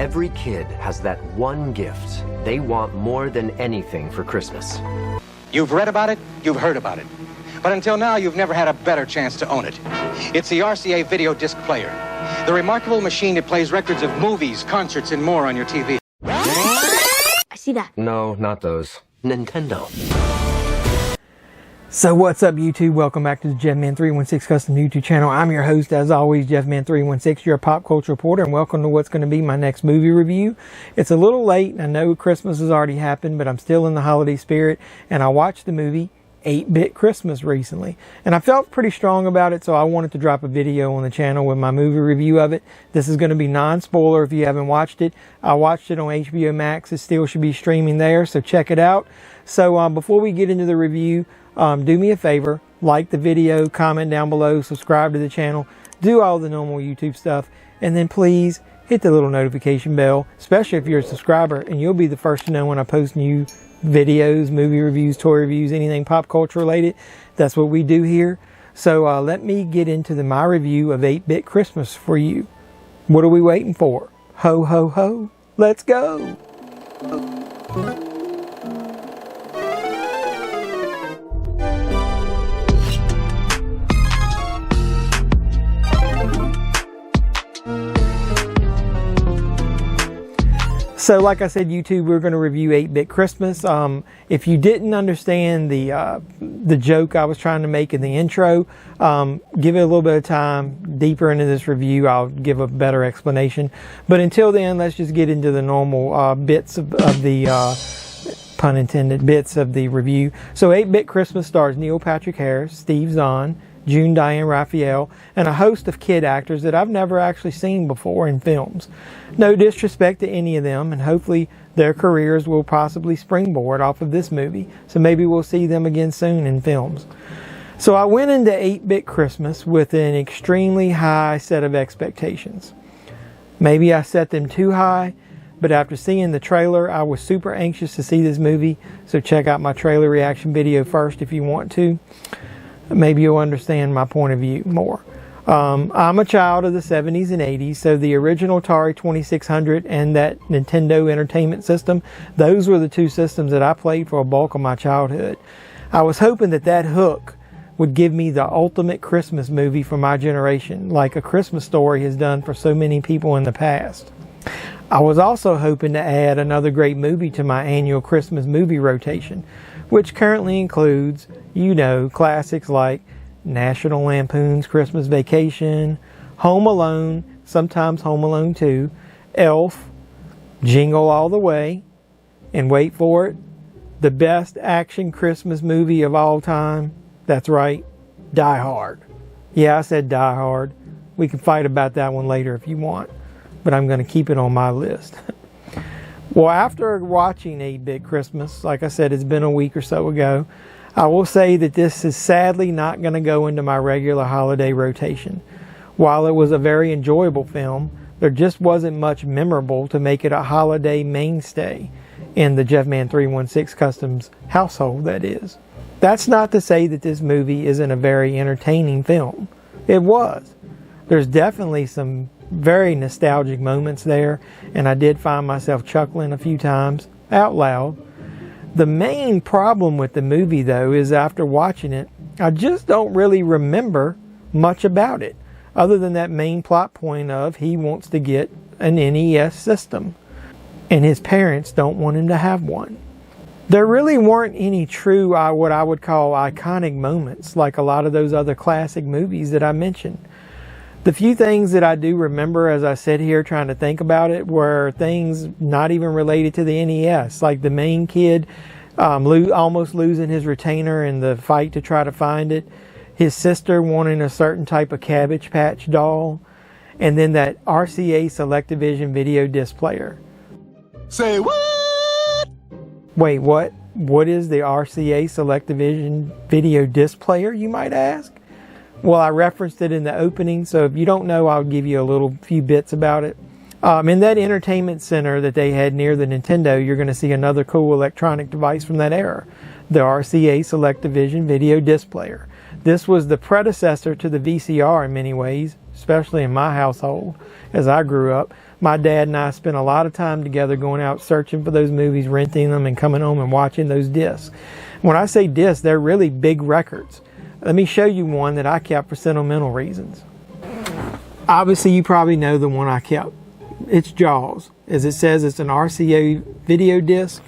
Every kid has that one gift they want more than anything for Christmas. You've read about it, you've heard about it. But until now, you've never had a better chance to own it. It's the RCA video disc player. The remarkable machine that plays records of movies, concerts, and more on your TV. I see that. No, not those. Nintendo. So what's up, YouTube? Welcome back to the JeffMan316 Custom YouTube channel. I'm your host, as always, JeffMan316, your pop culture reporter, and welcome to what's going to be my next movie review. It's a little late, and I know Christmas has already happened, but I'm still in the holiday spirit, and I watched the movie 8-Bit Christmas recently, and I felt pretty strong about it, so I wanted to drop a video on the channel with my movie review of it. This is going to be non-spoiler if you haven't watched it. I watched it on HBO Max. It still should be streaming there, so check it out. So before we get into the review, do me a favor, like the video, comment down below, subscribe to the channel, do all the normal YouTube stuff, and then please hit the little notification bell, especially if you're a subscriber, and you'll be the first to know when I post new videos, movie reviews, toy reviews, anything pop culture related. That's what we do here. So let me get into my review of 8-Bit Christmas for you. What are we waiting for? Ho, ho, ho. Let's go. So like I said, YouTube, we're going to review 8-Bit Christmas. If you didn't understand the joke I was trying to make in the intro, give it a little bit of time. Deeper into this review, I'll give a better explanation. But until then, let's just get into the normal bits of the, pun intended, bits of the review. So 8-Bit Christmas stars Neil Patrick Harris, Steve Zahn, June Diane Raphael, and a host of kid actors that I've never actually seen before in films. No disrespect to any of them, and hopefully their careers will possibly springboard off of this movie, so maybe we'll see them again soon in films. So I went into 8-Bit Christmas with an extremely high set of expectations. Maybe I set them too high, but after seeing the trailer, I was super anxious to see this movie, so check out my trailer reaction video first if you want to. Maybe you'll understand my point of view more. I'm a child of the 70s and 80s, so the original Atari 2600 and that Nintendo Entertainment System, those were the two systems that I played for a bulk of my childhood. I was hoping that hook would give me the ultimate Christmas movie for my generation, like A Christmas Story has done for so many people in the past. I was also hoping to add another great movie to my annual Christmas movie rotation, which currently includes, you know, classics like National Lampoon's Christmas Vacation, Home Alone, sometimes Home Alone 2, Elf, Jingle All the Way, and wait for it, the best action Christmas movie of all time. That's right, Die Hard. Yeah, I said Die Hard. We can fight about that one later if you want, but I'm going to keep it on my list. Well, after watching 8-Bit Christmas, like I said, it's been a week or so ago, I will say that this is sadly not going to go into my regular holiday rotation. While it was a very enjoyable film, there just wasn't much memorable to make it a holiday mainstay in the JeffMan316 Customs household, that is. That's not to say that this movie isn't a very entertaining film. It was. There's definitely some very nostalgic moments there, and I did find myself chuckling a few times out loud. The main problem with the movie, though, is after watching it, I just don't really remember much about it, other than that main plot point of he wants to get an NES system, and his parents don't want him to have one. There really weren't any true, what I would call iconic moments, like a lot of those other classic movies that I mentioned. The few things that I do remember as I sit here trying to think about it were things not even related to the NES, like the main kid almost losing his retainer in the fight to try to find it, his sister wanting a certain type of Cabbage Patch doll, and then that RCA Selectavision video disc player. Say what? Wait, what? What is the RCA Selectavision video disc player, you might ask? Well, I referenced it in the opening, so if you don't know, I'll give you a few bits about it. In that entertainment center that they had near the Nintendo, you're going to see another cool electronic device from that era, the RCA Selectavision video disc player. This was the predecessor to the VCR in many ways, especially in my household as I grew up. My dad and I spent a lot of time together going out searching for those movies, renting them, and coming home and watching those discs. When I say discs, they're really big records. Let me show you one that I kept for sentimental reasons. Obviously, you probably know the one I kept. It's Jaws. As it says, it's an RCA video disc,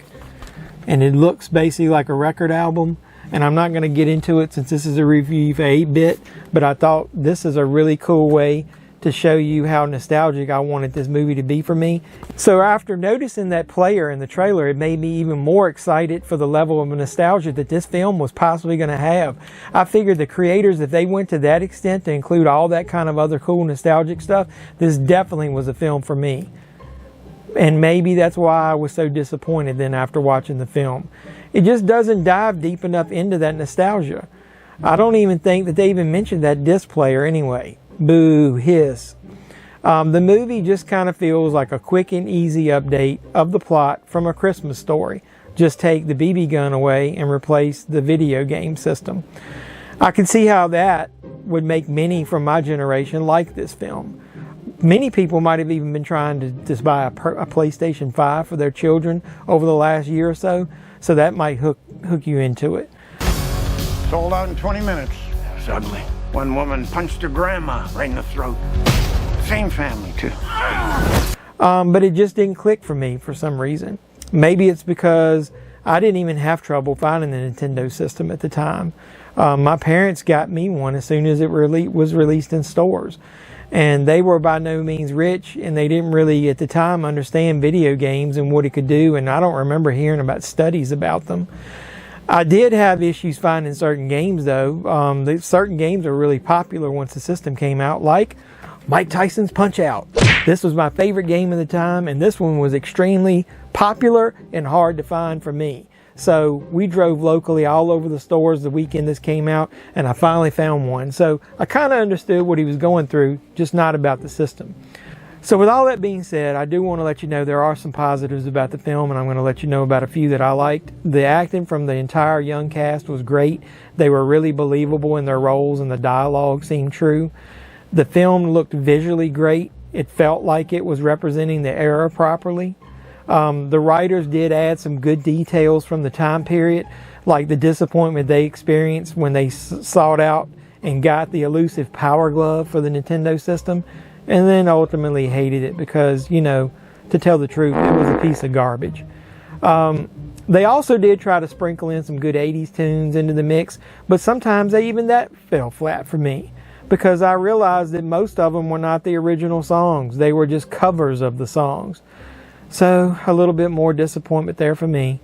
and it looks basically like a record album. And I'm not going to get into it since this is a review for 8-bit, but I thought this is a really cool way to show you how nostalgic I wanted this movie to be for me. So after noticing that player in the trailer, it made me even more excited for the level of nostalgia that this film was possibly going to have. I figured the creators, if they went to that extent to include all that kind of other cool nostalgic stuff, this definitely was a film for me. And maybe that's why I was so disappointed then after watching the film. It just doesn't dive deep enough into that nostalgia. I don't even think that they even mentioned that disc player anyway. Boo, hiss. The movie just kind of feels like a quick and easy update of the plot from A Christmas Story. Just take the BB gun away and replace the video game system. I can see how that would make many from my generation like this film. Many people might have even been trying to just buy a PlayStation 5 for their children over the last year or so that might hook you into it. Sold out in 20 minutes. It's ugly. One woman punched her grandma right in the throat. Same family, too. But it just didn't click for me for some reason. Maybe it's because I didn't even have trouble finding the Nintendo system at the time. My parents got me one as soon as it was released in stores. And they were by no means rich, and they didn't really at the time understand video games and what it could do, and I don't remember hearing about studies about them. I did have issues finding certain games though. Certain games are really popular once the system came out, like Mike Tyson's Punch-Out! This was my favorite game at the time, and this one was extremely popular and hard to find for me. So we drove locally all over the stores the weekend this came out, and I finally found one. So I kind of understood what he was going through, just not about the system. So with all that being said, I do want to let you know there are some positives about the film, and I'm going to let you know about a few that I liked. The acting from the entire young cast was great. They were really believable in their roles, and the dialogue seemed true. The film looked visually great. It felt like it was representing the era properly. The writers did add some good details from the time period, like the disappointment they experienced when they sought out and got the elusive Power Glove for the Nintendo system, and then ultimately hated it because, you know, to tell the truth, it was a piece of garbage. They also did try to sprinkle in some good 80s tunes into the mix, but sometimes even that fell flat for me, because I realized that most of them were not the original songs. They were just covers of the songs. So a little bit more disappointment there for me.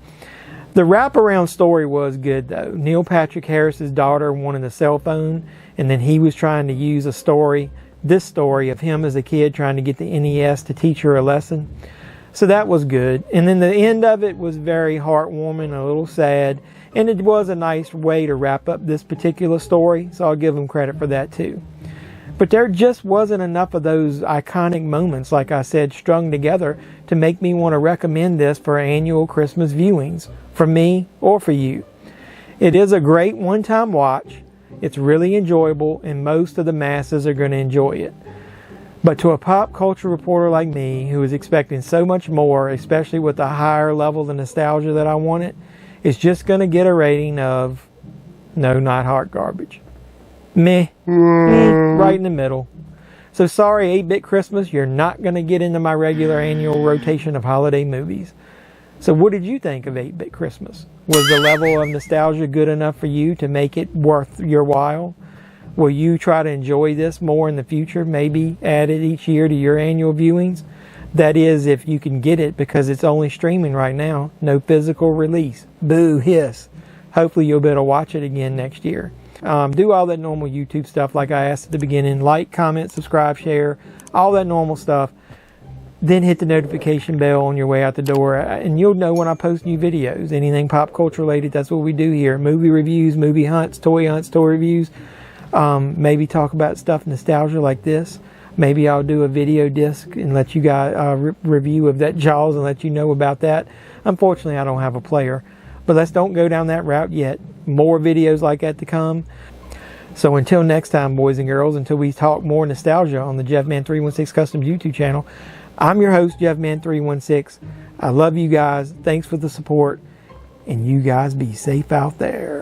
The wraparound story was good though. Neil Patrick Harris's daughter wanted a cell phone, and then he was trying to use this story of him as a kid trying to get the NES to teach her a lesson. So that was good. And then the end of it was very heartwarming, a little sad, and it was a nice way to wrap up this particular story, so I'll give them credit for that too. But there just wasn't enough of those iconic moments, like I said, strung together to make me want to recommend this for annual Christmas viewings, for me or for you. It is a great one-time watch. It's really enjoyable, and most of the masses are going to enjoy it. But to a pop culture reporter like me, who is expecting so much more, especially with the higher level of nostalgia that I wanted, it's just going to get a rating of no, not hot garbage. Meh, right in the middle. So sorry, 8-Bit Christmas, you're not going to get into my regular annual rotation of holiday movies. So what did you think of 8-Bit Christmas? Was the level of nostalgia good enough for you to make it worth your while? Will you try to enjoy this more in the future? Maybe add it each year to your annual viewings? That is, if you can get it, because it's only streaming right now. No physical release. Boo, hiss. Hopefully you'll be able to watch it again next year. Do all that normal YouTube stuff like I asked at the beginning. Like, comment, subscribe, share, all that normal stuff. Then hit the notification bell on your way out the door, and you'll know when I post new videos. Anything pop culture related, that's what we do here. Movie reviews, movie hunts, toy reviews. Maybe talk about stuff nostalgia like this. Maybe I'll do a video disc and let you guys review of that Jaws and let you know about that. Unfortunately, I don't have a player. But let's don't go down that route yet. More videos like that to come. So until next time, boys and girls, until we talk more nostalgia on the JeffMan316 Customs YouTube channel, I'm your host, JeffMan316. I love you guys. Thanks for the support. And you guys be safe out there.